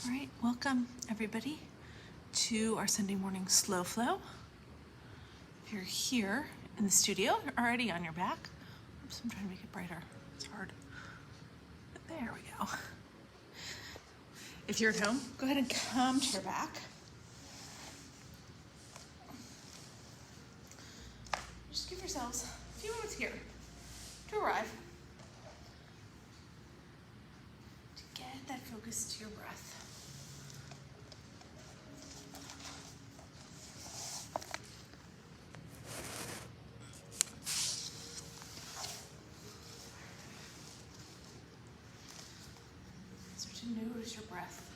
All right, welcome everybody to our Sunday morning slow flow. If you're here in the studio, you're already on your back. Oops, I'm trying to make it brighter. It's hard. There we go. If you're at home, go ahead and come to your back. Just give yourselves a few moments here to arrive, to get that focus to your breath. Start to notice your breath.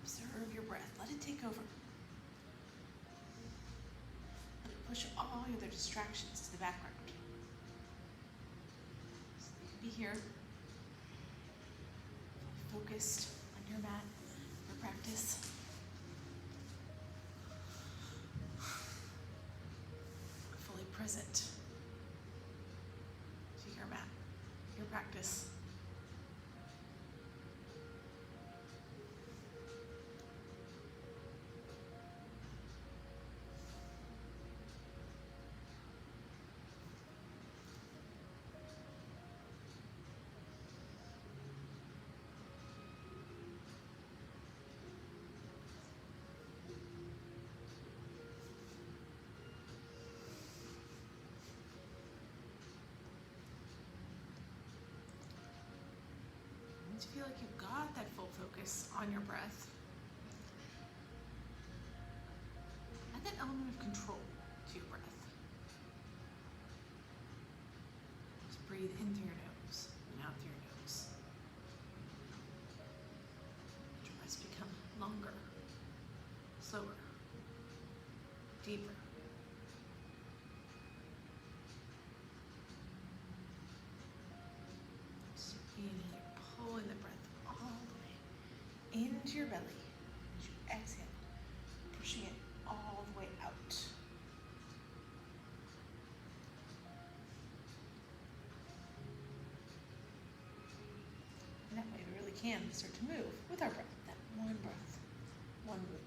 Observe your breath. Let it take over. Let it push all your other distractions to the background. So you can be here, focused on your mat, your practice. Fully present to your mat, your practice. Once you feel like you've got that full focus on your breath, add that element of control to your breath. Just breathe in through your nose and out through your nose. Let your breaths become longer, slower, deeper. Just inhale, pulling the breath all the way into your belly. As you exhale, pushing it all the way out. And that way we really can start to move with our breath. That one breath, one movement.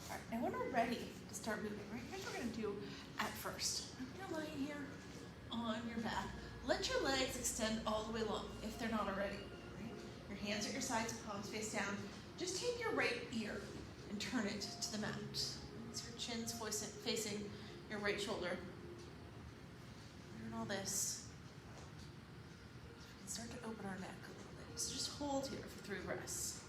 All right, now when we're ready to start moving, right, here's what we're gonna do at first. I'm gonna lay here on your back. Let your legs extend all the way long if they're not already. Right? Your hands at your sides, palms face down. Just take your right ear and turn it to the mat. So your chin's facing your right shoulder. Learn all this. So we can start to open our neck a little bit. So just hold here for 3 breaths.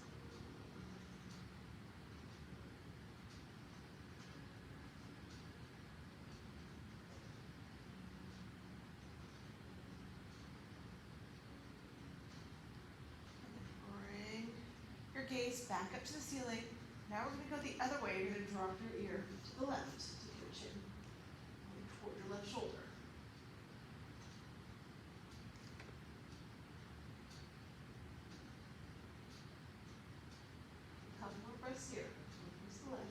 Gaze back up to the ceiling. Now we're going to go the other way. You're going to drop your ear to the left, to your chin, toward your left shoulder. A couple more breaths here. Towards the left.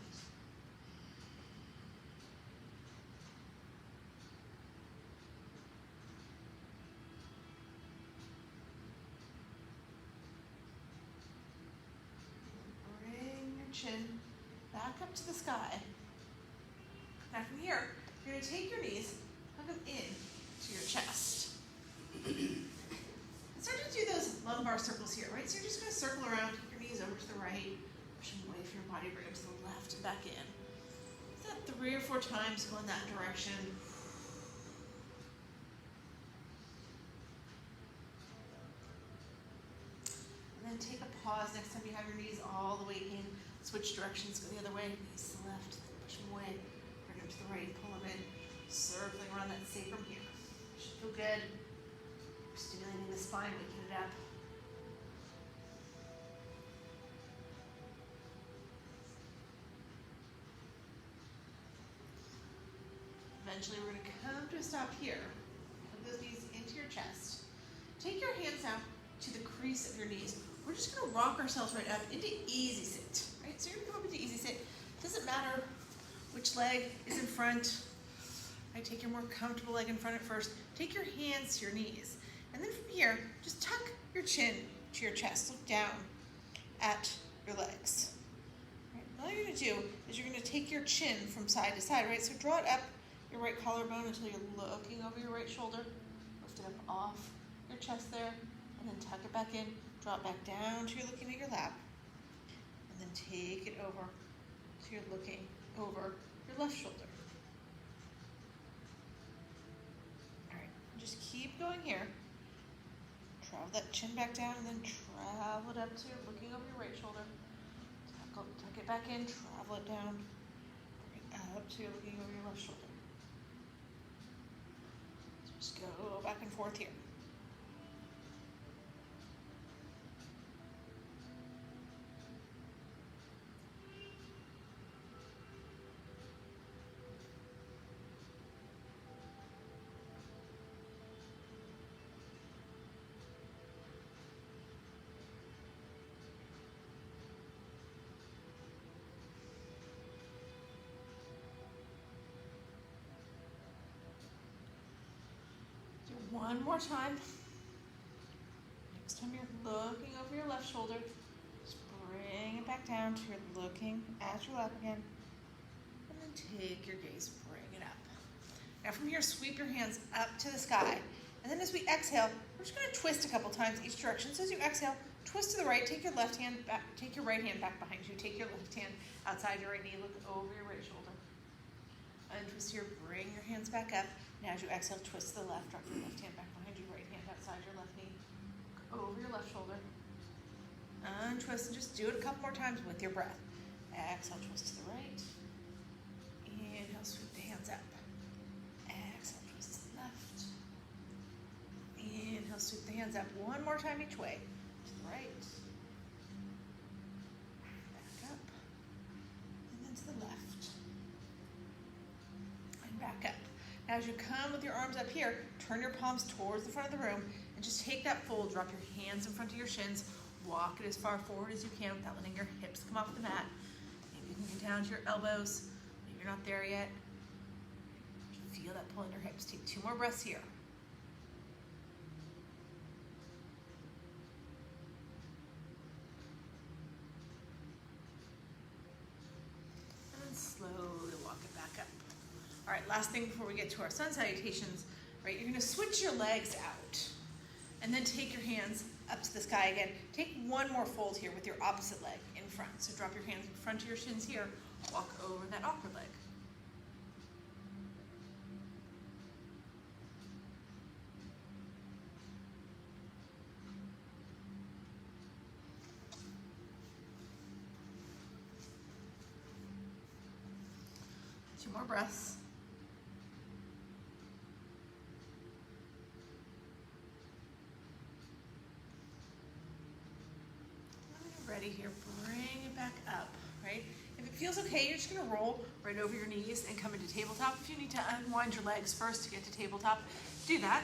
Chin back up to the sky. Now from here, you're going to take your knees, hug them in to your chest. And start to do those lumbar circles here, right? So you're just going to circle around, take your knees over to the right, push them away from your body, bring them to the left and back in. Do that 3 or 4 times, go in that direction. And then take a pause next time you have your knees all the way in. Switch directions, go the other way, knees to the left, then push them away, bring them to the right, pull them in, circling around that sacrum here. Should feel good. Stimulating the spine, waking it up. Eventually we're going to come to a stop here. Put those knees into your chest. Take your hands now to the crease of your knees. We're just going to rock ourselves right up into easy sit. Right? So you're going to come up into easy sit. Doesn't matter which leg is in front. Right? Take your more comfortable leg in front at first. Take your hands to your knees. And then from here, just tuck your chin to your chest. Look down at your legs. Right? All you're going to do is you're going to take your chin from side to side. Right? So draw it up your right collarbone until you're looking over your right shoulder. Lift it up off your chest there, and then tuck it back in. Draw it back down until you're looking at your lap, and then take it over so you're looking over your left shoulder. All right, just keep going here. Travel that chin back down, and then travel it up to you're looking over your right shoulder. Tuck it back in, travel it down, bring it up to you're looking over your left shoulder. Just go back and forth here. One more time. Next time you're looking over your left shoulder, just bring it back down to you're looking at your lap again. And then take your gaze, bring it up. Now from here, sweep your hands up to the sky. And then as we exhale, we're just going to twist a couple times each direction. So as you exhale, twist to the right, take your left hand back, take your right hand back behind you, take your left hand outside your right knee, look over your right shoulder. Untwist here, bring your hands back up. Now as you exhale, twist to the left, drop your left hand back behind you, right hand outside your left knee, over your left shoulder. Untwist and just do it a couple more times with your breath. Exhale, twist to the right. Inhale, sweep the hands up. Exhale, twist to the left. Inhale, sweep the hands up. One more time each way. To the right. Back up. And then to the left. And back up. Now as you come with your arms up here, turn your palms towards the front of the room and just take that fold, drop your hands in front of your shins, walk it as far forward as you can without letting your hips come off the mat. Maybe you can get down to your elbows, maybe you're not there yet. Feel that pull in your hips. Take 2 more breaths here. And then slowly walk it back up. All right, last thing before we get to our sun salutations, right, you're gonna switch your legs out and then take your hands up to the sky again. Take one more fold here with your opposite leg in front. So drop your hands in front of your shins here, walk over that awkward leg. Two more breaths. Ready here, bring it back up, right? If it feels okay, you're just gonna roll right over your knees and come into tabletop. If you need to unwind your legs first to get to tabletop, do that.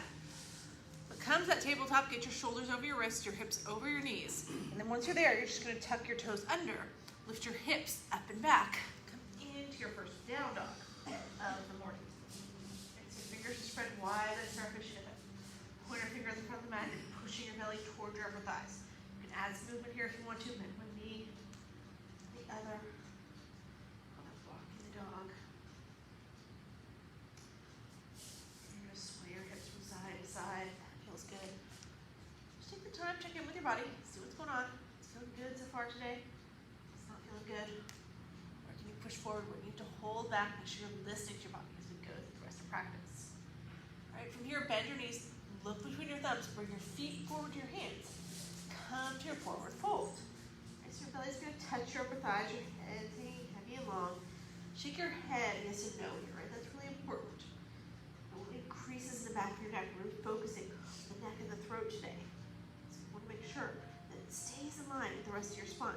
But come to that tabletop, get your shoulders over your wrists, your hips over your knees. And then once you're there, you're just gonna tuck your toes under, lift your hips up and back. Come into your first down dog of the morning. And so fingers are spread wide like starfish in it. Pointer finger at the front of the mat and pushing your belly towards your upper thighs. Add some movement here if you want to, but one knee, the other. Walking the dog. You're going to sway your hips from side to side. That feels good. Just take the time, check in with your body, see what's going on. It's feeling good so far today. It's not feeling good. Where can you push forward? Where you need to hold back? Make sure you're listening to your body as we go through the rest of practice. All right, from here, bend your knees, look between your thumbs, bring your feet forward to your hands. Come to your forward fold. Right, so your belly's going to touch your upper thighs, your head's hanging heavy and long. Shake your head yes and no here, right? That's really important. It increases the back of your neck, really focusing on the neck and the throat. the rest of your spine.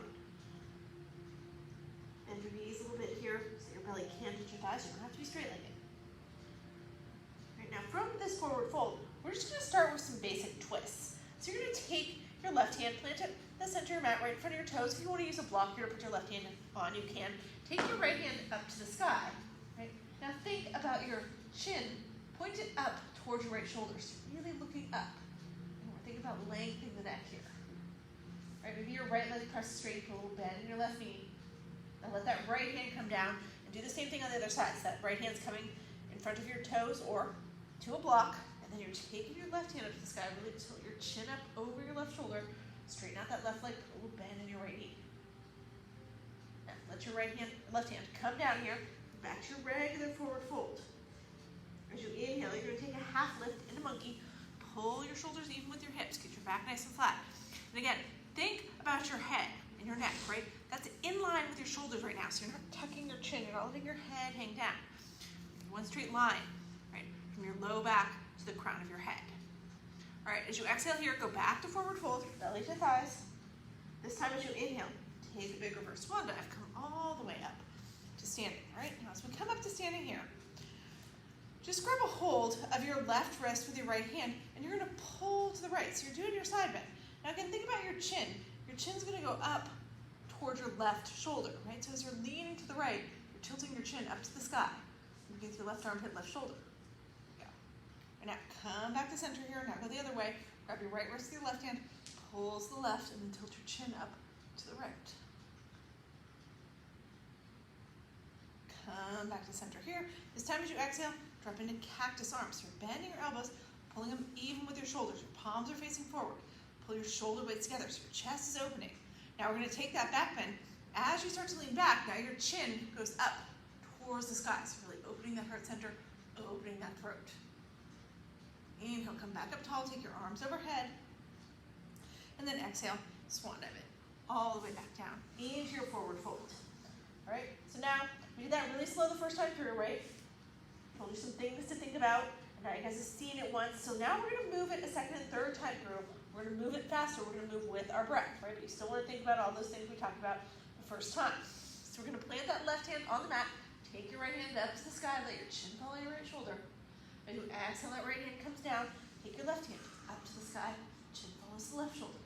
Bend your knees a little bit here so your belly can touch your thighs. You don't have to be straight-legged. Right, now from this forward fold, we're just going to start with some basic twists. So you're going to take your left hand, plant it in the center of your mat right in front of your toes. If you want to use a block here to put your left hand on, you can. Take your right hand up to the sky. Right? Now think about your chin. Point it up towards your right shoulder. So you're really looking up. And we're thinking about lengthening the neck here. Right? Maybe your right leg presses straight, put a little bend in your left knee. Now let that right hand come down and do the same thing on the other side. So that right hand's coming in front of your toes or to a block. And then you're taking your left hand up to the sky. Really tilt your chin up over your left shoulder. Straighten out that left leg, put a little bend in your right knee. Now let your left hand come down here, back to your regular forward fold. As you inhale, you're going to take a half lift into monkey. Pull your shoulders even with your hips. Get your back nice and flat. And again, think about your head and your neck, right? That's in line with your shoulders right now. So you're not tucking your chin. You're not letting your head hang down. One straight line, right? From your low back to the crown of your head. All right, as you exhale here, go back to forward fold, belly to thighs. This time as you inhale, take a big reverse swan dive. Come all the way up to standing. All right, now as we come up to standing here, just grab a hold of your left wrist with your right hand, and you're going to pull to the right. So you're doing your side bend. Now again, think about your chin. Your chin's going to go up towards your left shoulder, right? So as you're leaning to the right, you're tilting your chin up to the sky. Looking with your left armpit, left shoulder. Go. And now come back to center here. Now go the other way. Grab your right wrist with your left hand, pull to the left, and then tilt your chin up to the right. Come back to center here. This time as you exhale, drop into cactus arms. So you're bending your elbows, pulling them even with your shoulders. Your palms are facing forward. Pull your shoulder blades together so your chest is opening. Now we're going to take that back bend. As you start to lean back, now your chin goes up towards the sky. So really opening that heart center, opening that throat. Inhale, come back up tall, take your arms overhead. And then exhale, swan dive it all the way back down into your forward fold. All right, so now we did that really slow the first time through, right? Told you some things to think about. Now you guys have seen it once, so now we're going to move it a second and third time through. We're going to move it faster. We're going to move with our breath, right? But you still want to think about all those things we talked about the first time. So we're going to plant that left hand on the mat. Take your right hand up to the sky. Let your chin fall on your right shoulder. As you exhale, that right hand comes down. Take your left hand up to the sky. Chin follows the left shoulder.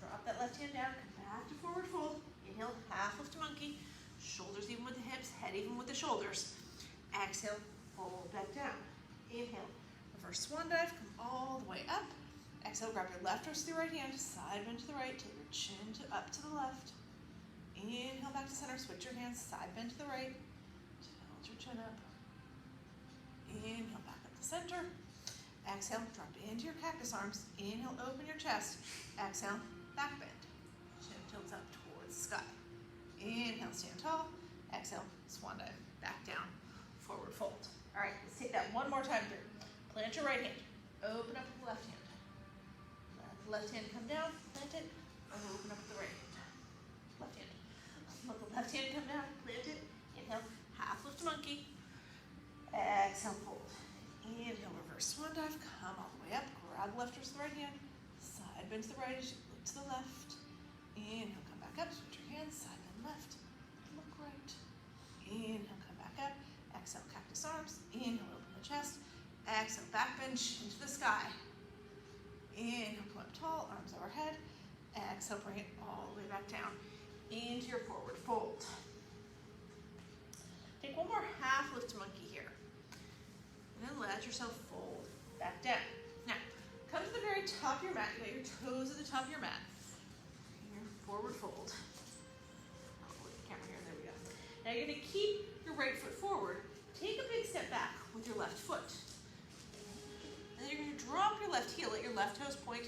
Drop that left hand down. Come back to forward fold. Inhale, half lift to monkey. Shoulders even with the hips, head even with the shoulders. Exhale, fold back down. Inhale, reverse swan dive. Come all the way up. Exhale, grab your left wrist with your right hand, side bend to the right, take your chin up to the left. Inhale back to center, switch your hands, side bend to the right, tilt your chin up. Inhale back up to center. Exhale, drop into your cactus arms. Inhale, open your chest. Exhale, back bend. Chin tilts up towards the sky. Inhale, stand tall. Exhale, swan dive, back down, forward fold. All right, let's take that one more time through. Plant your right hand, open up with the left hand. Left hand come down, plant it, open up the right hand. Left hand. Let the left hand come down, plant it, inhale, half lift to monkey. Exhale, fold. Inhale, reverse swan dive, come all the way up, grab the left wrist with the right hand, side bend to the right as you look to the left. Inhale, come back up, switch your hands, side bend left, look right. Inhale, come back up, exhale, cactus arms, inhale, open the chest, exhale, back bend into the sky. Inhale, come up tall, arms overhead. Exhale, bring it all the way back down into your forward fold. Take one more half lift to monkey here. And then let yourself fold back down. Now, come to the very top of your mat. You got your toes at the top of your mat. Your forward fold. I'll hold the camera here. There we go. Now you're going to keep your right foot forward. Take a big step back with your left foot. And then you're going to drop your left heel, let your left toes point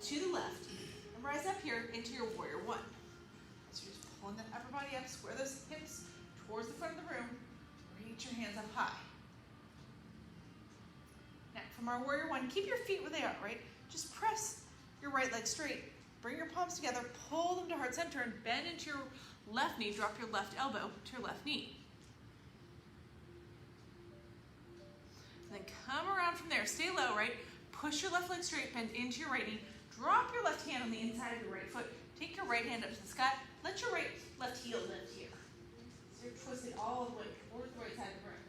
to the left, and rise up here into your warrior one. So you're just pulling that upper body up, square those hips towards the front of the room, reach your hands up high. Now, from our warrior one, keep your feet where they are, right? Just press your right leg straight, bring your palms together, pull them to heart center, and bend into your left knee, drop your left elbow to your left knee. And then come around from there. Stay low, right? Push your left leg straight, bend into your right knee. drop your left hand on the inside of your right foot. Take your right hand up to the sky. Let your left heel lift here. So you're twisted all the way towards the right side of the room.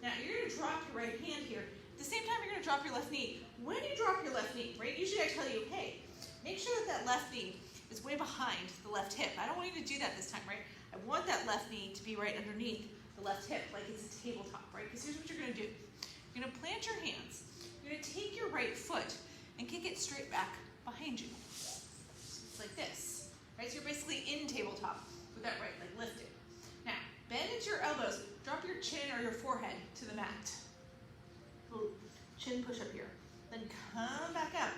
Now you're going to drop your right hand here. At the same time, you're going to drop your left knee. When you drop your left knee, right, usually I tell you, hey, make sure that left knee is way behind the left hip. I don't want you to do that this time, right? I want that left knee to be right underneath the left hip, like it's a tabletop, right? Because here's what you're going to do. You're going to plant your hands. You're going to take your right foot and kick it straight back behind you. So it's like this, right? So you're basically in tabletop with that right leg lifted. Now, bend into your elbows. Drop your chin or your forehead to the mat. Little chin push up here. Then come back up.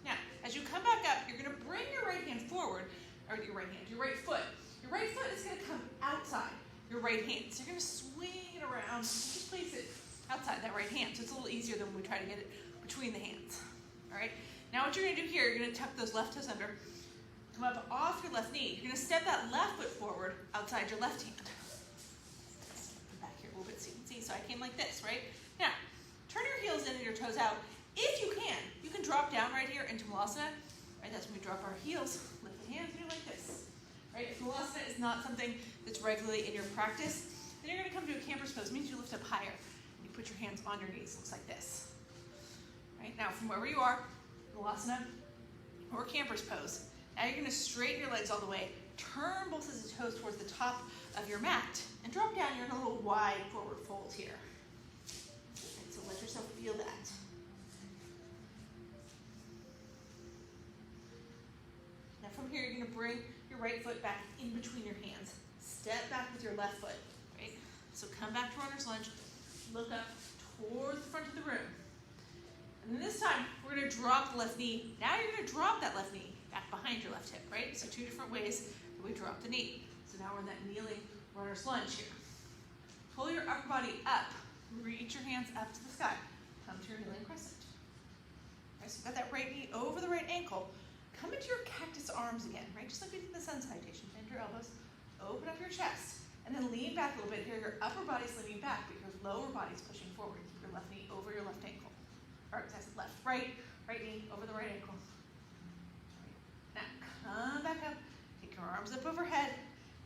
Now, as you come back up, you're going to bring your right hand forward, or your right foot. Your right foot is going to come outside your right hand. So you're going to swing it around. Just place it outside that right hand. So it's a little easier than when we try to get it between the hands. All right? Now what you're going to do here, you're going to tuck those left toes under. Come up off your left knee. You're going to step that left foot forward outside your left hand. Come back here a little bit so you can see. So I came like this, right? Now, turn your heels in and your toes out. If you can drop down right here into Malasana. Right? That's when we drop our heels, lift the hands, and do like this. Right? If Malasana is not something that's regularly in your practice, then you're going to come to a camper's pose. It means you lift up higher. You put your hands on your knees. Looks like this. Right? Now, from wherever you are, Malasana or camper's pose, now you're going to straighten your legs all the way. Turn both sets of toes towards the top of your mat and drop down. You're in a little wide forward fold here. Right, so let yourself feel that. Now from here, you're going to bring your right foot back in between your hands. Step back with your left foot. Right? So come back to runner's lunge. Look up towards the front of the room. And then this time, we're going to drop the left knee. Now you're going to drop that left knee back behind your left hip, right? So two different ways that we drop the knee. So now we're in that kneeling runner's lunge here. Pull your upper body up. Reach your hands up to the sky. Come to your kneeling crescent. Right, so you've got that right knee over the right ankle. Come into your cactus arms again, right? Just like we did in the sun salutation. Bend your elbows. Open up your chest. And then lean back a little bit here. Your upper body's leaning back, but your lower body's pushing forward. Keep your left knee over your left ankle. Or that's left, right knee over the right ankle. Now, come back up. Take your arms up overhead.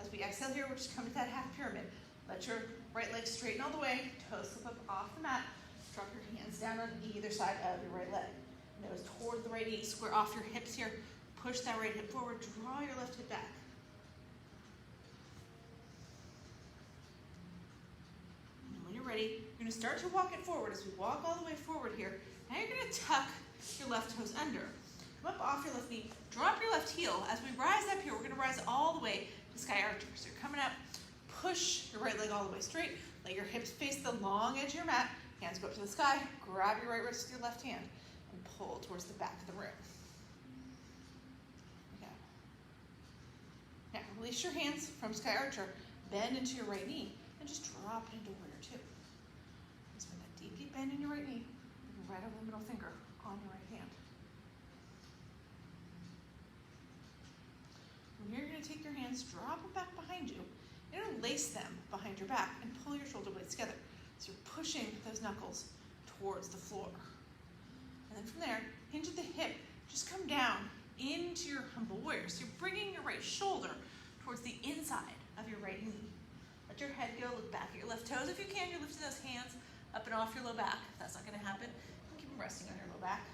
As we exhale here, we're just coming to that half pyramid. Let your right leg straighten all the way. Toes slip up off the mat. Drop your hands down on either side of your right leg. Nose toward the right knee. Square off your hips here. Push that right hip forward. Draw your left hip back. And when you're ready, you're going to start to walk it forward. As we walk all the way forward here, now you're going to tuck your left toes under. Come up off your left knee. Drop your left heel. As we rise up here, we're going to rise all the way to Sky Archer. So you're coming up. Push your right leg all the way straight. Let your hips face the long edge of your mat. Hands go up to the sky. Grab your right wrist with your left hand and pull towards the back of the room. Okay. Now release your hands from Sky Archer. Bend into your right knee and just drop it into warrior two. Just with that deep bend in your right knee. Right over the middle finger on your right hand. When you're going to take your hands, drop them back behind you. You're going to lace them behind your back and pull your shoulder blades together. So you're pushing those knuckles towards the floor. And then from there, hinge at the hip. Just come down into your humble warrior. So you're bringing your right shoulder towards the inside of your right knee. Let your head go. Look back at your left toes. If you can, you're lifting those hands up and off your low back. If that's not going to happen, keep them resting on your low back.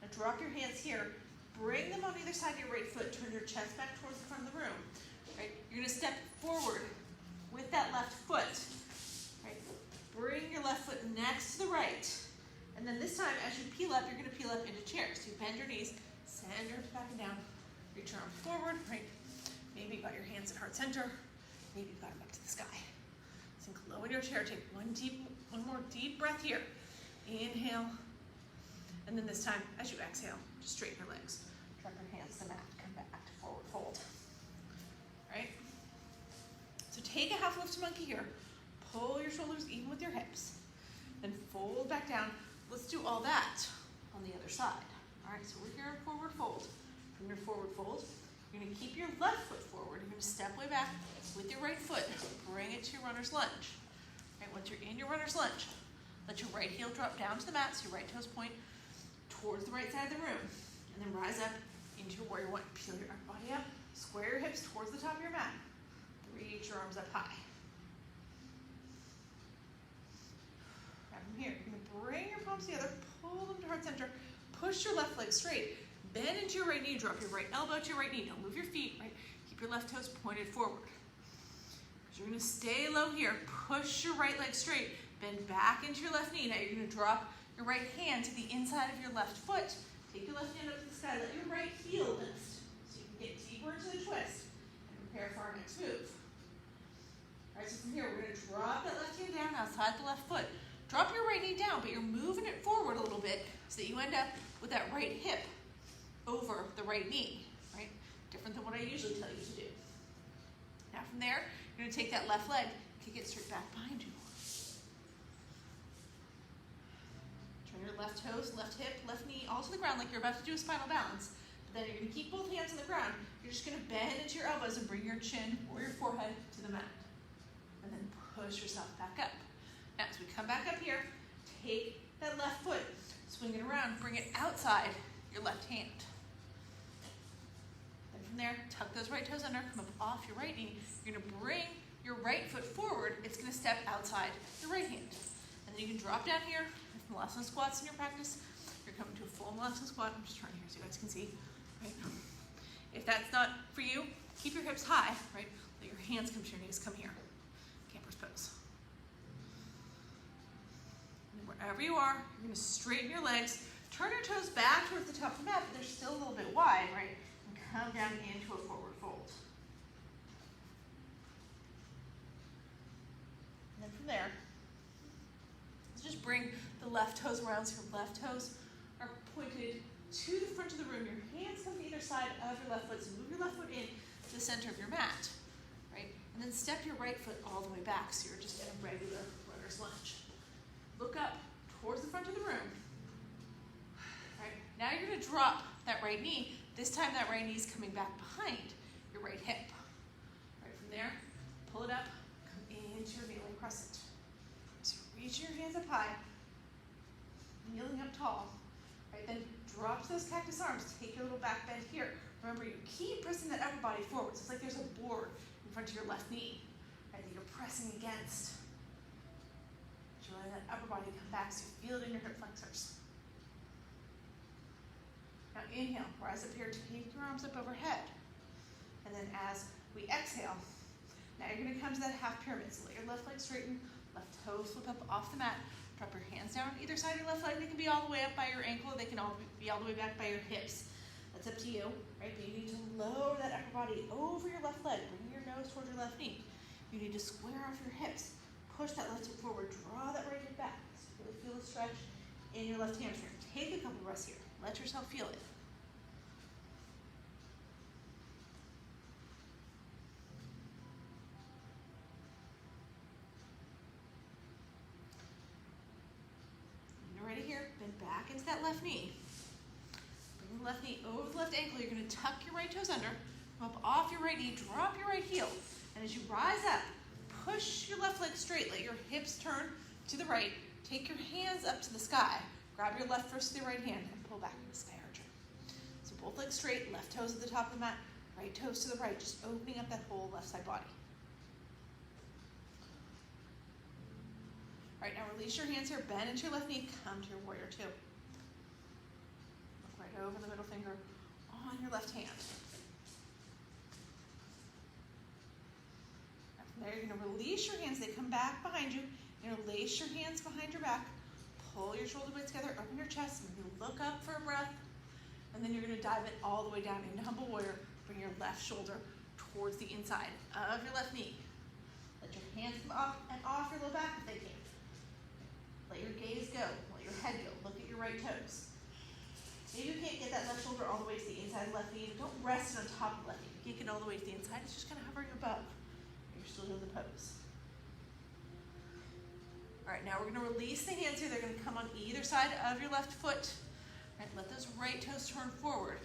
Now drop your hands here. Bring them on either side of your right foot. Turn your chest back towards the front of the room. Right? You're going to step forward with that left foot. Right? Bring your left foot next to the right. And then this time, as you peel up, you're going to peel up into chairs. So you bend your knees, send your hips back and down. Reach your arms forward. Right? Maybe you got your hands at heart center. Maybe you got them up to the sky. Sink low in your chair. Take one more deep breath here. Inhale. And then this time, as you exhale, just straighten your legs. Drop your hands to the mat. Come back to forward fold. All right? So take a half lift to monkey here. Pull your shoulders even with your hips. Then fold back down. Let's do all that on the other side. All right, so we're here in forward fold. From your forward fold, you're going to keep your left foot forward. You're going to step way back with your right foot. Bring it to your runner's lunge. All right, once you're in your runner's lunge, Let your right heel drop down to the mat, so your right toes point towards the right side of the room. And then rise up into your warrior one. Peel your upper body up, square your hips towards the top of your mat. Reach your arms up high. Right from here, you're gonna bring your palms together, pull them to heart center, push your left leg straight, bend into your right knee, drop your right elbow to your right knee. Don't move your feet, right? Keep your left toes pointed forward. You're gonna stay low here, push your right leg straight, bend back into your left knee. Now you're gonna drop your right hand to the inside of your left foot. Take your left hand up to the sky, let your right heel lift so you can get deeper into the twist and prepare for our next move. All right, so from here, we're gonna drop that left hand down outside the left foot. Drop your right knee down, but you're moving it forward a little bit so that you end up with that right hip over the right knee, right? Different than what I usually tell you to do. Now from there, you're gonna take that left leg, kick it straight back behind you. Turn your left toes, left hip, left knee all to the ground like you're about to do a spinal balance. But then you're gonna keep both hands on the ground. You're just gonna bend into your elbows and bring your chin or your forehead to the mat. And then push yourself back up. Now, as we come back up here, take that left foot, swing it around, bring it outside your left hand. Then from there, tuck those right toes under, come up off your right knee. You're gonna bring your right foot forward. It's gonna step outside your right hand. And then you can drop down here. If Malasana squats in your practice, you're coming to a full Malasana squat. I'm just trying here so you guys can see, right? If that's not for you, keep your hips high, right? Let your hands come to your knees, come here. Camper's pose. And then wherever you are, you're gonna straighten your legs, turn your toes back towards the top of the mat, but they're still a little bit wide, right? And come down into a forward fold. And then from there, let's just bring the left toes around so your left toes are pointed to the front of the room. Your hands come to either side of your left foot, so move your left foot in to the center of your mat, right? And then step your right foot all the way back, so you're just in a regular runner's lunge. Look up towards the front of the room. Right? Now you're gonna drop that right knee. This time that right knee is coming back behind your right hip. Right from there, pull it up, come into your kneeling crescent. So reach your hands up high, kneeling up tall. Right, then drop those cactus arms, take your little back bend here. Remember, you keep pressing that upper body forward. So it's like there's a board in front of your left knee, right, that you're pressing against. You're letting that upper body come back so you feel it in your hip flexors. Now inhale, rise up here, take your arms up overhead. And then as we exhale, now you're gonna come to that half pyramid. So let your left leg straighten, left toe flip up off the mat. Drop your hands down either side of your left leg. They can be all the way up by your ankle. They can all be all the way back by your hips. That's up to you, right? But you need to lower that upper body over your left leg. Bring your nose towards your left knee. You need to square off your hips. Push that left hip forward. Draw that right hip back. So really feel the stretch in your left hamstring. Take a couple breaths here. Let yourself feel it. Right here, bend back into that left knee. Bring the left knee over the left ankle. You're gonna tuck your right toes under, come up off your right knee, drop your right heel. And as you rise up, push your left leg straight. Let your hips turn to the right. Take your hands up to the sky. Grab your left wrist with your right hand and pull back into Sky Archer. So both legs straight, left toes at the top of the mat, right toes to the right, just opening up that whole left side body. All right, now release your hands here, bend into your left knee, come to your warrior two. Look right over the middle finger on your left hand. And from there, you're gonna release your hands, they come back behind you. You're gonna lace your hands behind your back, pull your shoulder blades together, open your chest, and you look up for a breath, and then you're gonna dive it all the way down into humble warrior. Bring your left shoulder towards the inside of your left knee. Let your hands come up and off your low back if they can. Let your gaze go, let your head go, look at your right toes. Maybe you can't get that left shoulder all the way to the inside of the left knee, but don't rest it on top of the left knee. If you can't get all the way to the inside, it's just kind of hovering above. You're still doing the pose. All right, now we're gonna release the hands here. They're gonna come on either side of your left foot. All right, let those right toes turn forward.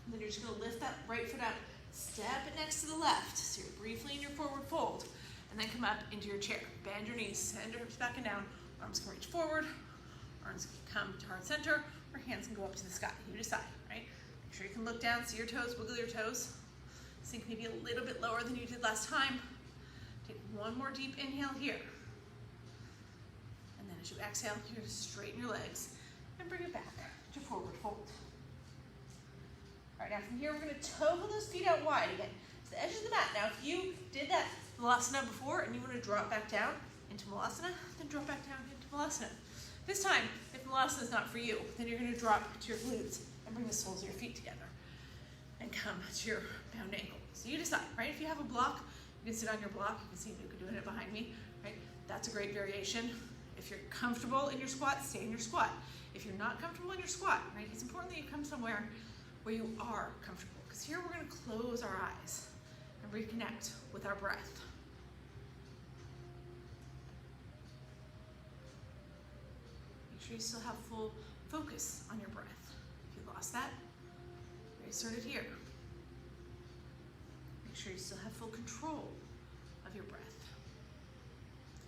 And then you're just gonna lift that right foot up, step it next to the left. So you're briefly in your forward fold. and then come up into your chair. Bend your knees, send your hips back and down. Arms can reach forward, arms can come to heart center, or hands can go up to the sky. You decide, right? Make sure you can look down, see your toes, wiggle your toes. Sink maybe a little bit lower than you did last time. Take one more deep inhale here. And then as you exhale, you're going to straighten your legs and bring it back to forward fold. All right, now from here, we're going to toe those feet out wide again to the edge of the mat. Now, if you did that Malasana before and you want to drop back down into Malasana, then drop back down into Malasana. This time, if Malasana is not for you, then you're going to drop to your glutes and bring the soles of your feet together and come to your bound ankle. So you decide, right? If you have a block, you can sit on your block. You can see Nuka doing it behind me, right? That's a great variation. If you're comfortable in your squat, stay in your squat. If you're not comfortable in your squat, right, it's important that you come somewhere where you are comfortable, because here we're going to close our eyes and reconnect with our breath. Make sure you still have full focus on your breath. If you lost that, reassert it here. Make sure you still have full control of your breath.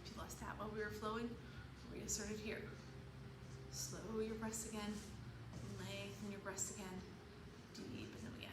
If you lost that while we were flowing, reassert it here. Slow your breaths again, lengthen your breaths again, deepen them again.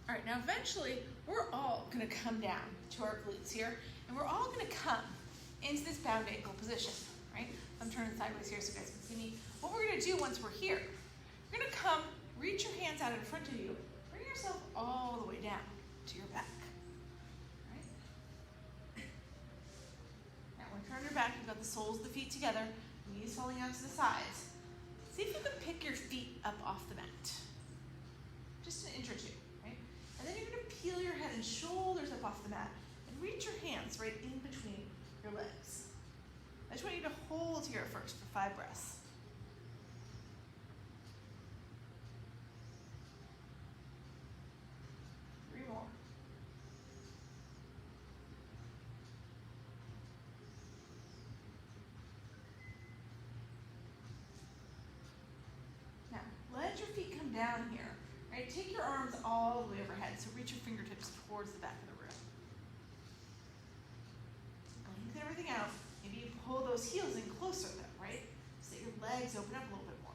All right, now eventually, we're all gonna come down to our glutes here, and we're all gonna come into this bound ankle position, right? I'm turning sideways here so you guys can see me. What we're gonna do once we're here, you're gonna come, reach your hands out in front of you, bring yourself all the way down to your back, right? Now when you turn your back, you've got the soles of the feet together, knees falling out to the sides. See if you can pick your feet up off the mat, just an inch or two. And then you're going to peel your head and shoulders up off the mat and reach your hands right in between your legs. I just want you to hold here first for 5 breaths. Three more. Now, let your feet come down here. Right, take your arms all the way overhead, so reach your fingertips towards the back of the room. Lengthen everything out. Maybe you pull those heels in closer though, right? So that your legs open up a little bit more.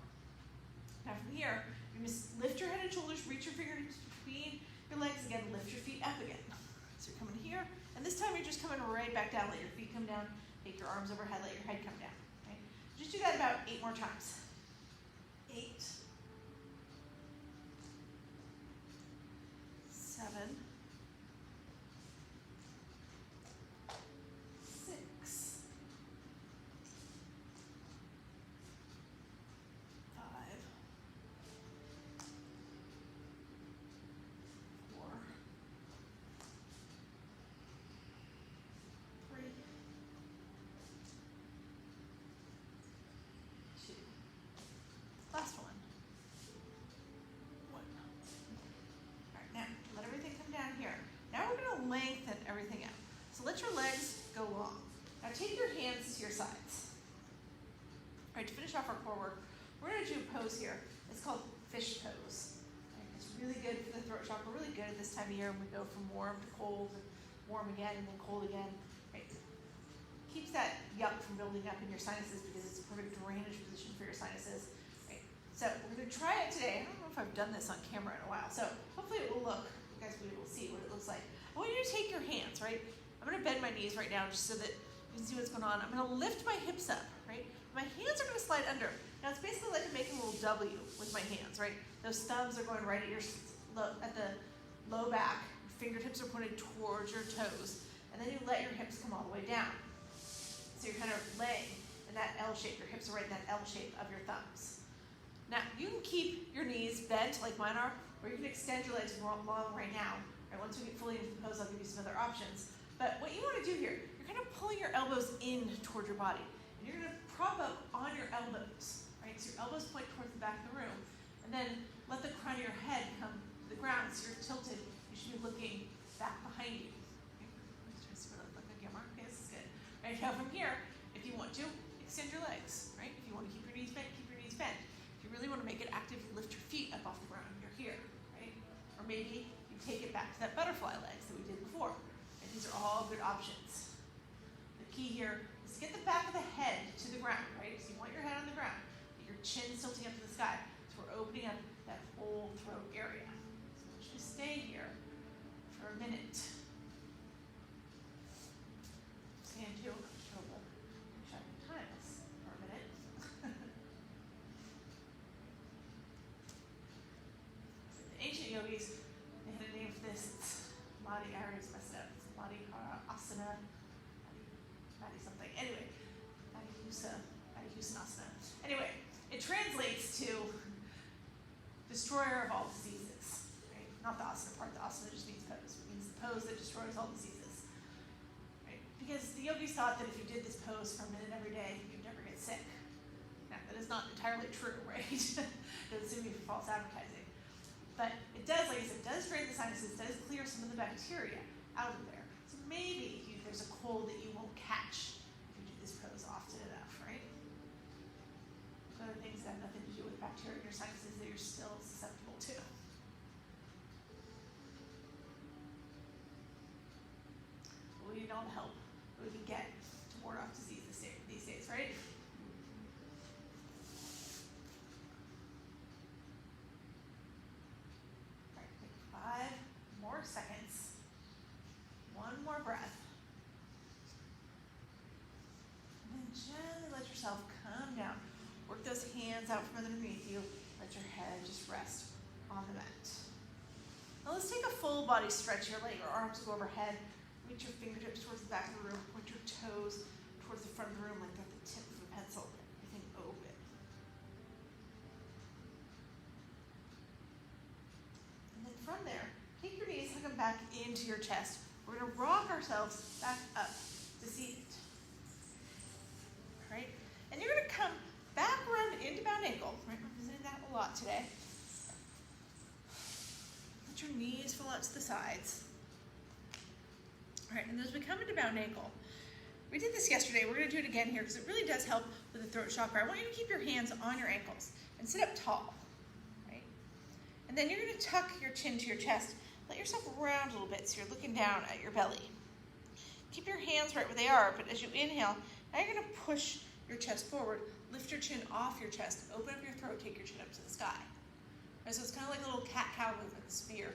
Now from here, you're going to lift your head and shoulders, reach your fingertips between your legs again, lift your feet up again. So you're coming here, and this time you're just coming right back down. Let your feet come down, take your arms overhead, let your head come down. Right? Just do that about 8 more times. 8. 7, 6, 5, 4, 3, 2. Last one. 1. All right, now let everything come down here. Now we're going to lengthen everything out. So let your legs go long. Now take your hands to your sides. All right, to finish off our core work, we're going to do a pose here. It's called fish pose. Right, it's really good for the throat chakra. Really good at this time of year when we go from warm to cold, and warm again, and then cold again. Right? Keeps that yuck from building up in your sinuses because it's a perfect drainage position for your sinuses. Right? So we're going to try it today. I don't know if I've done this on camera in a while, so hopefully it will look, you guys will be able to see what it looks like. I want you to take your hands, right? I'm going to bend my knees right now just so that you can see what's going on. I'm going to lift my hips up, right? My hands are going to slide under. Now it's basically like I'm making a little W with my hands, right? Those thumbs are going right at the low back. Your fingertips are pointed towards your toes. And then you let your hips come all the way down. So you're kind of laying in that L shape. Your hips are right in that L shape of your thumbs. Now, you can keep your knees bent like mine are, or you can extend your legs long right now. Right, once we get fully into the pose, I'll give you some other options. But what you want to do here, you're kind of pulling your elbows in toward your body. And you're going to prop up on your elbows, right? So your elbows point towards the back of the room, and then let the crown of your head come to the ground. So you're tilted. You should be looking back behind you. Okay? Let's try to look like camera. Okay, this is good. Right now from here, if you want to, extend your legs, right? If you want to keep your knees bent, keep your knees bent. If you really want to make it active, you lift your feet up off the ground. You're here, right? Or maybe you take it back to that butterfly legs that we did before. And these are all good options. The key here is to get the back of the head to the ground, right? So you want your head on the ground, but your chin tilting up to the sky. So we're opening up that whole throat area. So let's just stay here for a minute. Stand to trouble checking times for a minute. The ancient yogis, they had a name for this. It's Madi, I already messed it up. It's Madi Asana. Madi something. Anyway, Madhyusanasana. Anyway, it translates to destroyer of all diseases. Right? Not the asana part. The asana just means pose. It means the pose that destroys all diseases. Right? Because the yogis thought that if you did this pose for a minute every day, you'd never get sick. Now, that is not entirely true, right? It would seem to be false advertising. But it does, like I said, does drain the sinuses, does clear some of the bacteria out of there. So maybe there's a cold that you won't catch if you do this pose often enough, right? Other things that have nothing to do with bacteria in your sinuses that you're still susceptible to. We need all the help we can get to ward off disease these days, right? All right, take 5 more seconds. One more breath. And then gently let yourself come down. Work those hands out from underneath you. Let your head just rest on the mat. Now let's take a full body stretch here. Let your arms go overhead. Reach your fingertips towards the back of the room. Point your toes towards the front of the room like they're the tip of a pencil. Everything open. And then from there, take your knees, hug them back into your chest. We're going to rock ourselves back up to seated. All right? And you're going to come back around into bound ankle. Right? We're visiting that a lot today. Let your knees fall out to the sides. All right, and as we come into bound ankle, we did this yesterday. We're going to do it again here because it really does help with the throat chakra. I want you to keep your hands on your ankles and sit up tall, right? And then you're going to tuck your chin to your chest. Let yourself round a little bit so you're looking down at your belly. Keep your hands right where they are, but as you inhale, now you're going to push your chest forward. Lift your chin off your chest. Open up your throat. Take your chin up to the sky. Right, so it's kind of like a little cat-cow movement, the spear.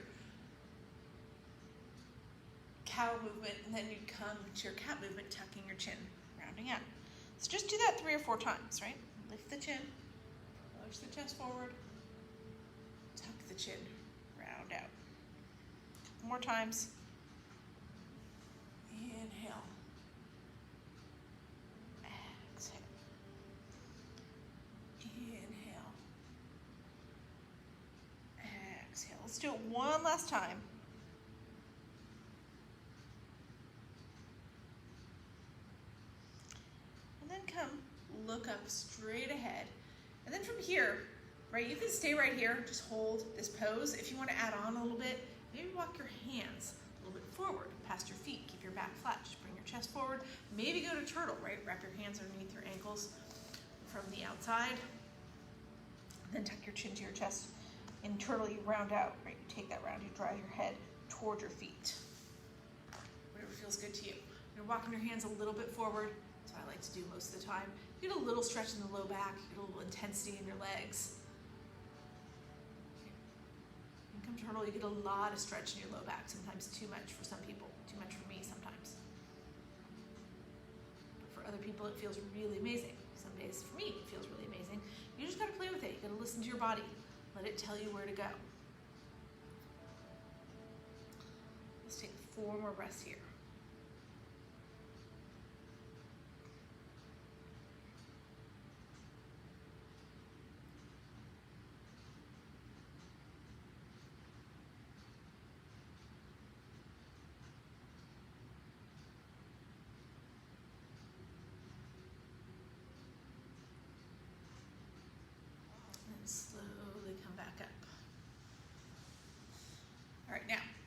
Cow movement, and then you come to your cat movement, tucking your chin, rounding out. So just do that 3 or 4 times, right? Lift the chin, push the chest forward, tuck the chin, round out. More times. Inhale. Exhale. Inhale. Exhale. Let's do it one last time. Come, look up straight ahead. And then from here, right, you can stay right here, just hold this pose. If you want to add on a little bit, maybe walk your hands a little bit forward, past your feet. Keep your back flat, just bring your chest forward. Maybe go to turtle, right? Wrap your hands underneath your ankles from the outside. And then tuck your chin to your chest. In turtle, you round out, right? You take that round, you drive your head toward your feet. Whatever feels good to you. You're walking your hands a little bit forward. That's what I like to do most of the time. You get a little stretch in the low back, you get a little intensity in your legs. In come turtle, you get a lot of stretch in your low back, sometimes too much for some people, too much for me sometimes. But for other people, it feels really amazing. Some days, for me, it feels really amazing. You just gotta play with it. You gotta listen to your body. Let it tell you where to go. Let's take 4 more breaths here.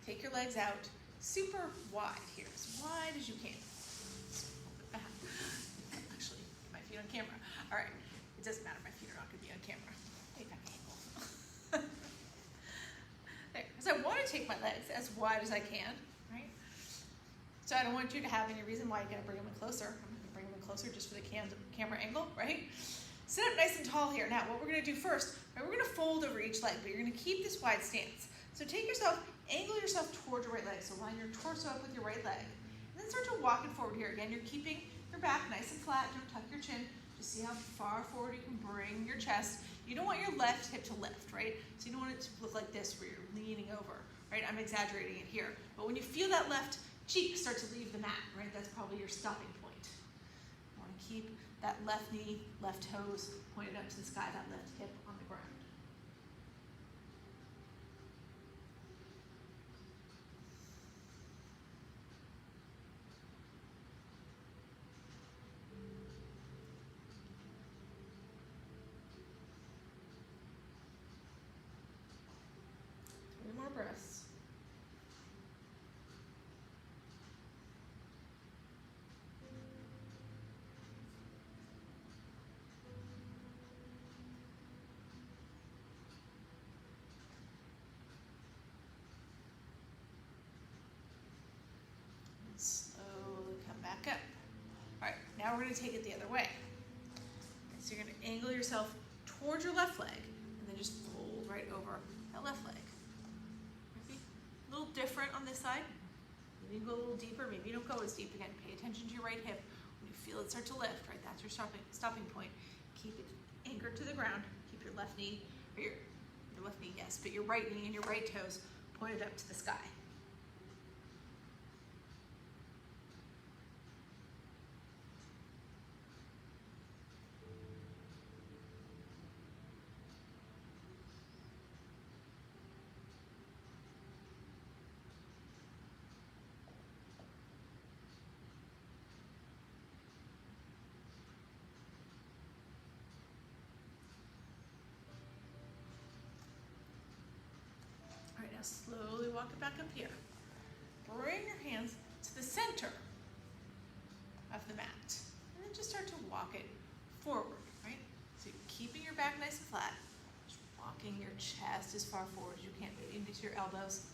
Take your legs out super wide here, as wide as you can. Actually, my feet on camera. All right, it doesn't matter, my feet are not gonna be on camera. Take that angle. There, because I want to take my legs as wide as I can, right? So I don't want you to have any reason why you're gonna bring them in closer. I'm gonna bring them in closer just for the camera angle, right? Sit up nice and tall here. Now, what we're gonna do first, right, we're gonna fold over each leg, but you're gonna keep this wide stance. So take yourself, angle yourself towards your right leg. So line your torso up with your right leg. And then start to walk it forward here. Again, you're keeping your back nice and flat. Don't tuck your chin. Just see how far forward you can bring your chest. You don't want your left hip to lift, right? So you don't want it to look like this where you're leaning over, right? I'm exaggerating it here. But when you feel that left cheek start to leave the mat, right? That's probably your stopping point. You want to keep that left knee, left toes pointed up to the sky, that left hip on the ground. More breaths. And slowly come back up. All right, now we're going to take it the other way. So you're going to angle yourself towards your left leg and then just fold right over that left leg. A little different on this side. Maybe you go a little deeper, maybe you don't go as deep. Again, pay attention to your right hip. When you feel it start to lift, right, that's your stopping point. Keep it anchored to the ground. Keep your left knee, or your left knee, yes, but your right knee and your right toes pointed up to the sky. All right, now slowly walk it back up here. Bring your hands to the center of the mat. And then just start to walk it forward, right? So you're keeping your back nice and flat. Just walking your chest as far forward as you can, maybe into your elbows.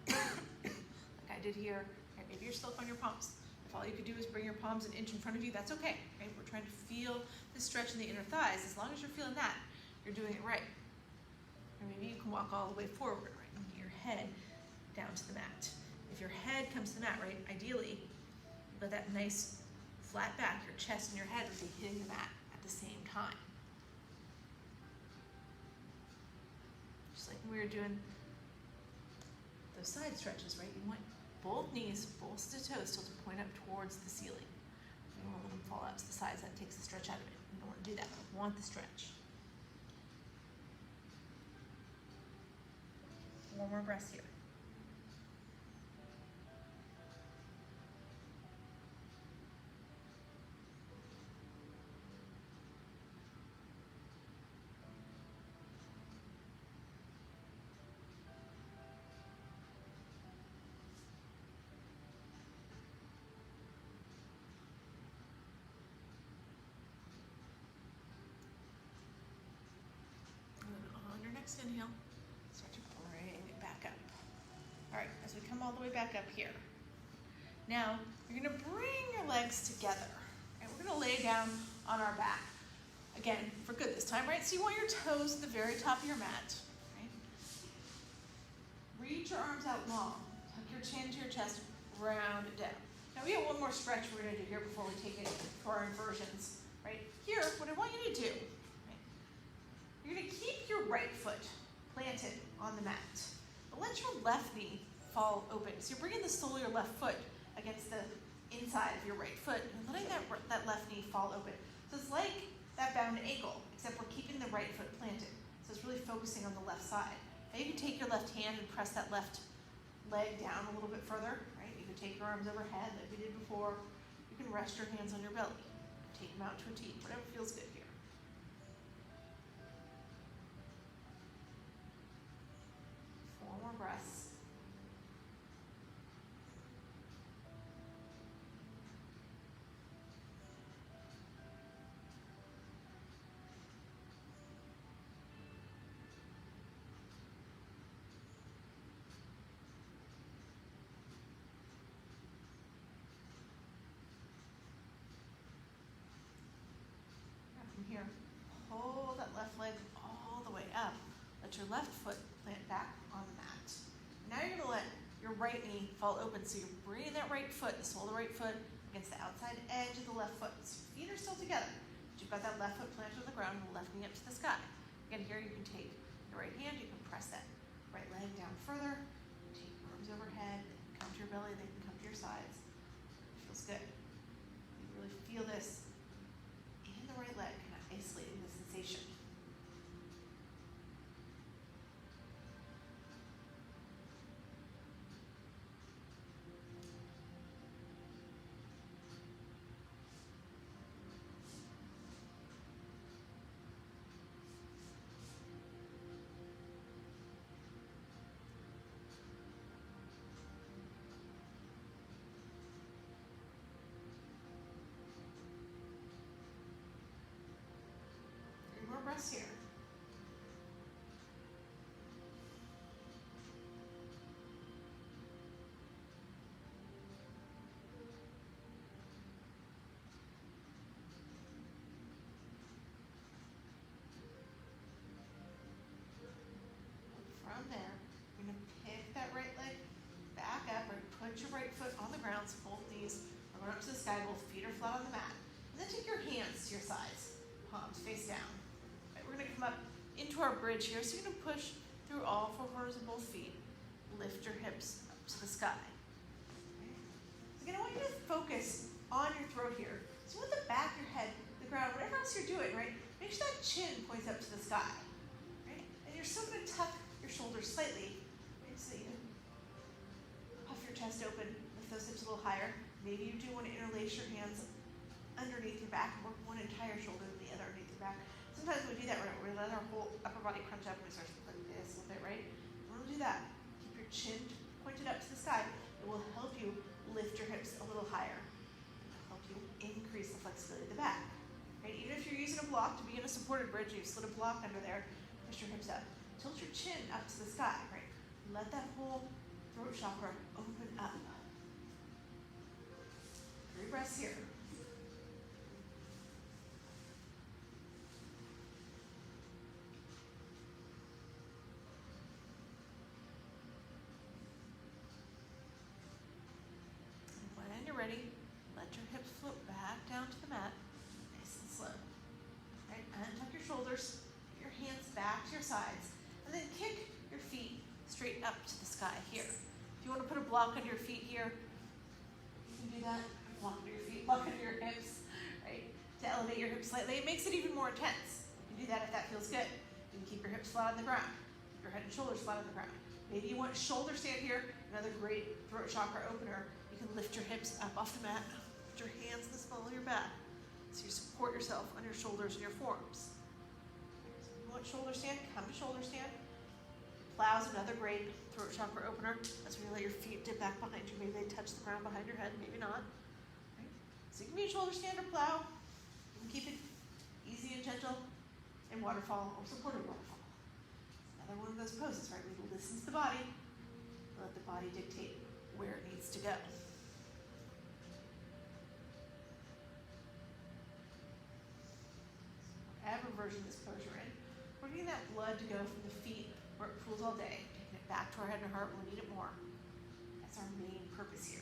Like I did here. Right, maybe you're still up on your palms. If all you could do is bring your palms an inch in front of you, that's okay, right? We're trying to feel the stretch in the inner thighs. As long as you're feeling that, you're doing it right. Or maybe you can walk all the way forward, right, and get your head down to the mat. If your head comes to the mat, right, ideally, let that nice flat back, your chest and your head would be hitting the mat at the same time. Just like when we were doing those side stretches, right, you want both knees, both sets of toes still to point up towards the ceiling. You don't want them to fall out to the sides. That takes the stretch out of it. You don't want to do that. You want the stretch. One more breath here. And then on your next inhale, start to bring it back up. All right, as we come all the way back up here. Now, you're gonna bring your legs together. And we're gonna lay down on our back. Again, for good this time, right? So you want your toes at the very top of your mat, right? Reach your arms out long. Tuck your chin to your chest, round it down. Now we have one more stretch we're gonna do here before we take it for our inversions, right? Here, what I want you to do, right? You're gonna keep your right foot planted on the mat. But let your left knee fall open. So you're bringing the sole of your left foot against the inside of your right foot and letting that left knee fall open. So it's like that bound ankle, except we're keeping the right foot planted. So it's really focusing on the left side. Now you can take your left hand and press that left leg down a little bit further, right? You can take your arms overhead like we did before. You can rest your hands on your belly. Take them out to a T, whatever feels good here. 4 more breaths. pull that left leg all the way up. Let your left foot plant back on the mat. Now you're gonna let your right knee fall open, so you're bringing that right foot, the sole of the right foot, against the outside edge of the left foot. So your feet are still together, but you've got that left foot planted on the ground and the left knee up to the sky. Again, here you can take your right hand, you can press that right leg down further, take arms overhead, come to your belly, they can come to your sides. It feels good. You really feel this in the right leg, kind of isolating the sensation. Breaths here. From there, you're going to pick that right leg back up, or put your right foot on the ground, so both knees are going up to the sky, both feet are flat on the mat. And then take your hands to your sides, palms face down. We're going to come up into our bridge here, so you're going to push through all four corners of both feet. Lift your hips up to the sky. Okay. Again, I want you to focus on your throat here. So with the back of your head, the ground, whatever else you're doing, right? Make sure that chin points up to the sky. Right? And you're still going to tuck your shoulders slightly, right? So you puff your chest open, lift those hips a little higher. Maybe you do want to interlace your hands underneath your back and work one entire shoulder to the other underneath your back. Sometimes we do that, right? We let our whole upper body crunch up and we start to like this a little bit, right? We want to do that. Keep your chin pointed up to the sky. It will help you lift your hips a little higher. It will help you increase the flexibility of the back. Right? Even if you're using a block to be in a supported bridge, you slid a block under there, push your hips up. Tilt your chin up to the sky, right? Let that whole throat chakra open up. 3 breaths here. Ready, let your hips float back down to the mat, nice and slow. Right, untuck your shoulders, get your hands back to your sides, and then kick your feet straight up to the sky here. If you want to put a block under your feet here, you can do that. Block under your feet, block under your hips, right? To elevate your hips slightly. It makes it even more intense. You can do that if that feels good. You can keep your hips flat on the ground, keep your head and shoulders flat on the ground. Maybe you want shoulder stand here, another great throat chakra opener. You can lift your hips up off the mat, put your hands in the small of your back, so you support yourself on your shoulders and your forearms. So if you want shoulder stand, come to shoulder stand. Plow is another great throat chakra opener. That's when you let your feet dip back behind you. Maybe they touch the ground behind your head, maybe not. Right? So you can be a shoulder stand or plow. You can keep it easy and gentle in waterfall or supported waterfall. It's another one of those poses, right? We listen to the body, let the body dictate where it needs to go. Whatever version of this pose you're in, we're getting that blood to go from the feet where it pools all day, taking it back to our head and heart when we need it more. That's our main purpose here.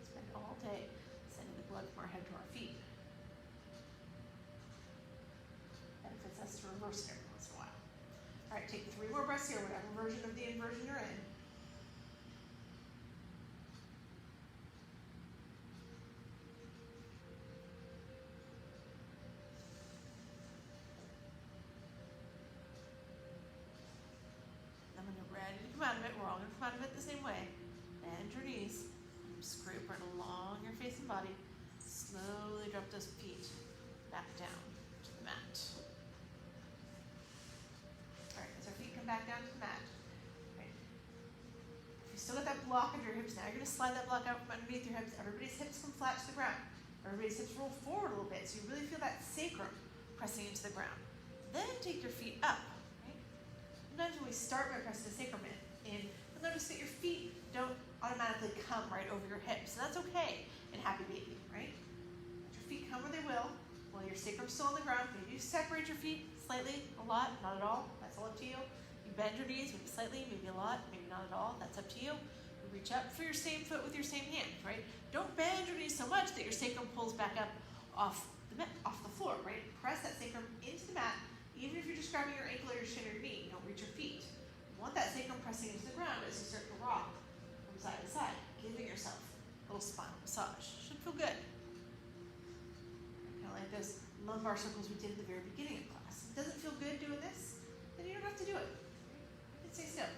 Spend all day sending the blood from our head to our feet. Benefits us to reverse it every once in a while. All right, take 3 more breaths here, whatever version of the inversion you're in. Out of it. We're all going to come out of it the same way. Bend your knees, scrape right along your face and body. Slowly drop those feet back down to the mat. All right, as our feet come back down to the mat. Right. If you still got that block under your hips, now you're going to slide that block out from underneath your hips. Everybody's hips come flat to the ground. Everybody's hips roll forward a little bit, so you really feel that sacrum pressing into the ground. Then take your feet up. Right? Sometimes when we start by pressing the sacrum in, you'll notice that your feet don't automatically come right over your hips. And that's okay in Happy Baby, right? Let your feet come where they will while your sacrum's still on the ground. Maybe you separate your feet slightly, a lot, not at all. That's all up to you. You bend your knees, maybe slightly, maybe a lot, maybe not at all. That's up to you. You reach up for your same foot with your same hand, right? Don't bend your knees so much that your sacrum pulls back up off the floor, right? Press that sacrum into the mat. Even if you're just grabbing your ankle or your shin or your knee, don't reach your feet. You want that sacrum pressing into the ground as you start to rock from side to side, giving yourself a little spinal massage. Should feel good. Kind of like those lumbar circles we did at the very beginning of class. If it doesn't feel good doing this, then you don't have to do it. You can stay still.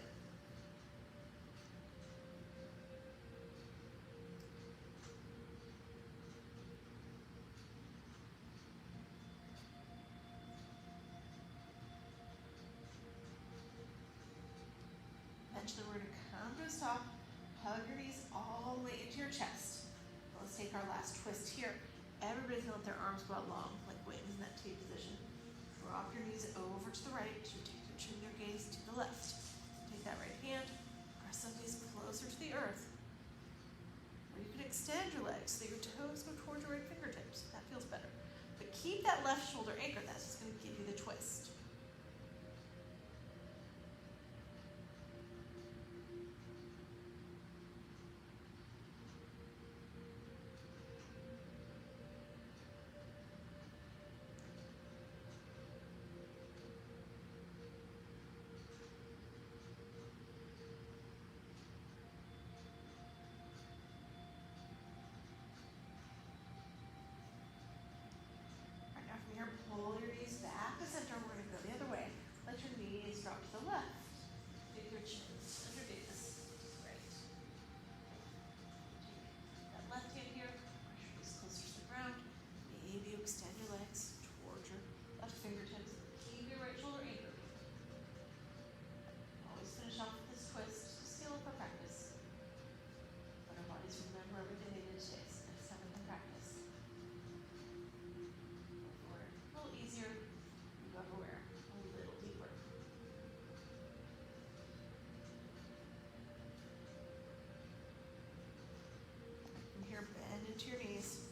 Eventually we're going to come to a stop, hug your knees all the way into your chest. Let's take our last twist here. Everybody's going to let their arms go out long, like wings in that T position. Drop your knees over to the right. You take your chin, your gaze to the left. Take that right hand, press those knees closer to the earth. Or you can extend your legs so that your toes go towards your right fingertips. That feels better. But keep that left shoulder anchored. That's just going to give you the twist. Pull your knees back to center. We're going to go the other way. Let your knees drop to the left. Take your chin underneath. Right. Take that left hand here. Push your knees closer to the ground. Maybe you extend your legs towards your left fingertips. Keep your right shoulder anchored. Always finish off with this twist. Steal up our practice. Let our bodies remember everything they did today. So next time we can practice. Easier, you go everywhere, a little deeper. From here, bend into your knees,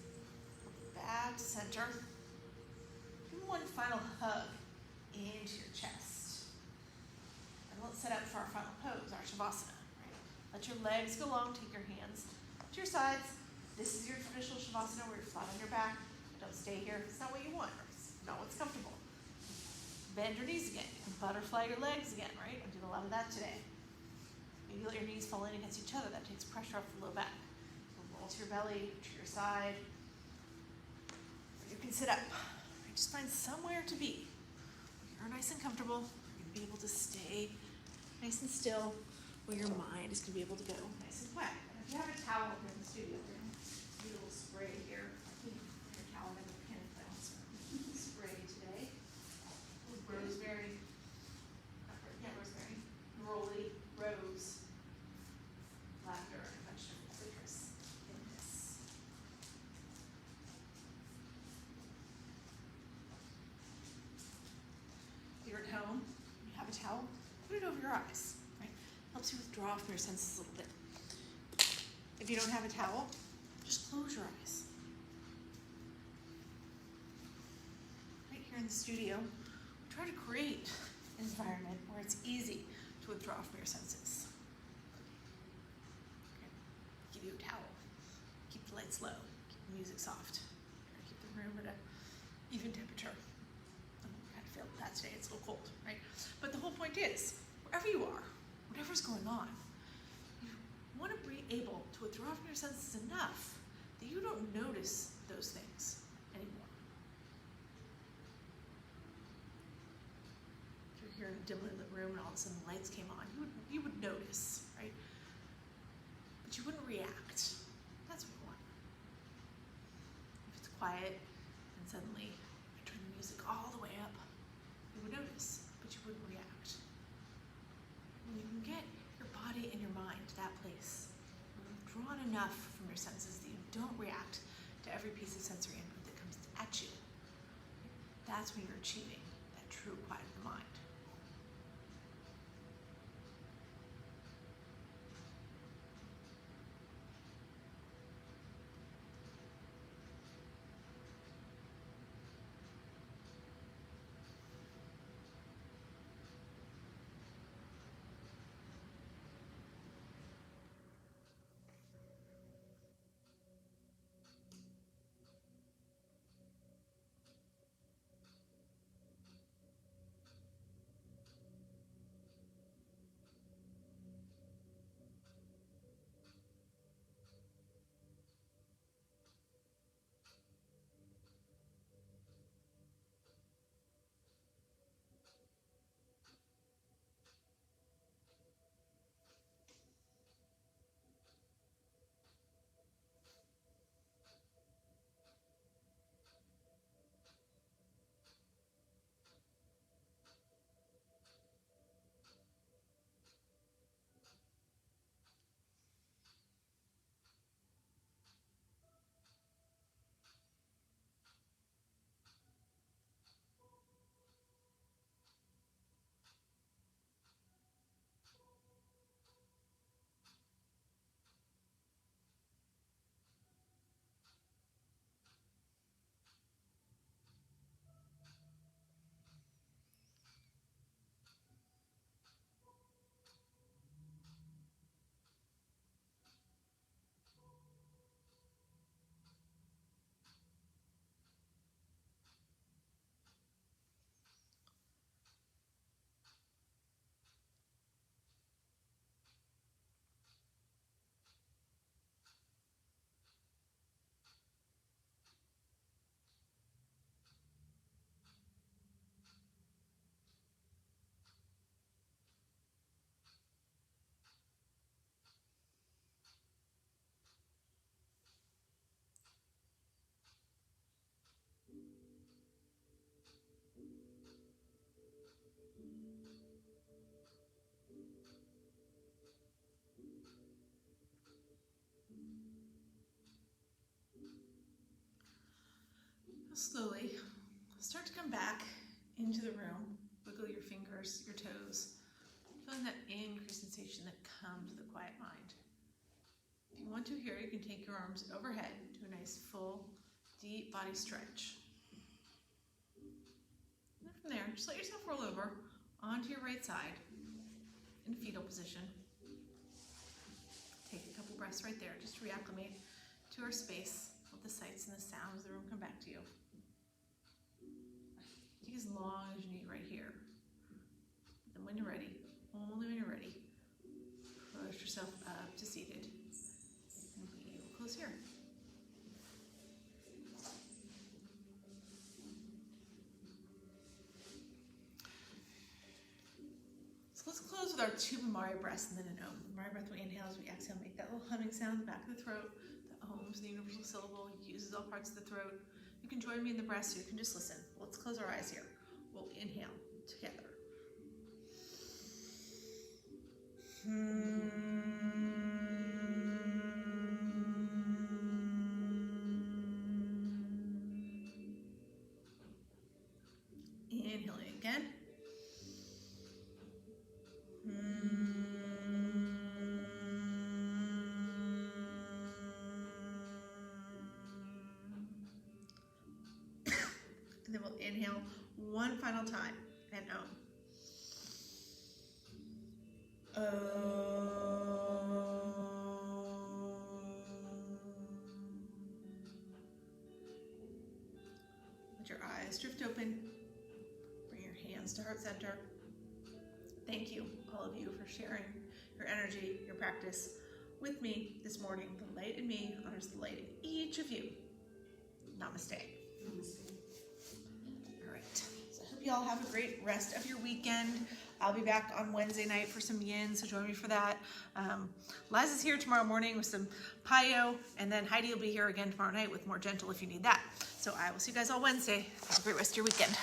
back to center. Give one final hug into your chest. And let's set up for our final pose, our Shavasana. Right? Let your legs go long, take your hands to your sides. This is your traditional Shavasana where you're flat on your back. Don't stay here if it's not what you want. Not what's comfortable. Bend your knees again. You can butterfly your legs again, right? I'm doing a lot of that today. Maybe let your knees fall in against each other. That takes pressure off the low back. So roll to your belly, to your side. Or you can sit up. Just find somewhere to be. You're nice and comfortable. You're going to be able to stay nice and still where your mind is going to be able to go nice and quiet. And if you have a towel here in the studio, we're going to do a little spray here. Your towel and a pin bounce. Spray today. Rosemary, rosemary, rolly, rose, lavender, and vegetable citrus in this. You're at home, you have a towel, put it over your eyes, right? Helps you withdraw from your senses a little bit. If you don't have a towel, just close your eyes. Right here in the studio, try to create an environment where it's easy to withdraw from your senses. Okay. Give you a towel. Keep the lights low. Keep the music soft. Keep the room at an even temperature. I kind of feel that today. It's a little cold, right? But the whole point is, wherever you are, whatever's going on, you want to be able to withdraw from your senses enough that you don't notice those things anymore. You're in a dimly lit room and all of a sudden the lights came on, you would notice, right? But you wouldn't react. That's what you want. If it's quiet and suddenly I turn the music all the way up, you would notice, but you wouldn't react. When you can get your body and your mind to that place, withdrawn enough from your senses that you don't react to every piece of sensory input that comes at you, that's when you're achieving that true quiet of the mind. Slowly start to come back into the room. Wiggle your fingers, your toes, feeling that increased sensation that comes with a quiet mind. If you want to here, you can take your arms overhead to a nice full, deep body stretch. And from there, just let yourself roll over onto your right side in fetal position. Take a couple breaths right there, just to reacclimate to our space. Let the sights and the sounds of the room come back to you. Take as long as you need right here. Then when you're ready, only when you're ready, push yourself up to seated. And we will close here. So let's close with our two Mari breaths and then an Om. Mari breath, we inhale as we exhale, make that little humming sound in the back of the throat. The Om is the universal syllable, uses all parts of the throat. You can join me in the breath, so you can just listen. Let's close our eyes here. We'll inhale together. Inhaling again. And then we'll inhale one final time and Om. Let your eyes drift open. Bring your hands to heart center. Thank you, all of you, for sharing your energy, your practice with me this morning. The light in me honors the light in each of you. Namaste. Namaste. All right. So I hope you all have a great rest of your weekend. I'll be back on Wednesday night for some yin, so join me for that. Liz is here tomorrow morning with some Payo, and then Heidi will be here again tomorrow night with more gentle if you need that. So I will see you guys all Wednesday. Have a great rest of your weekend.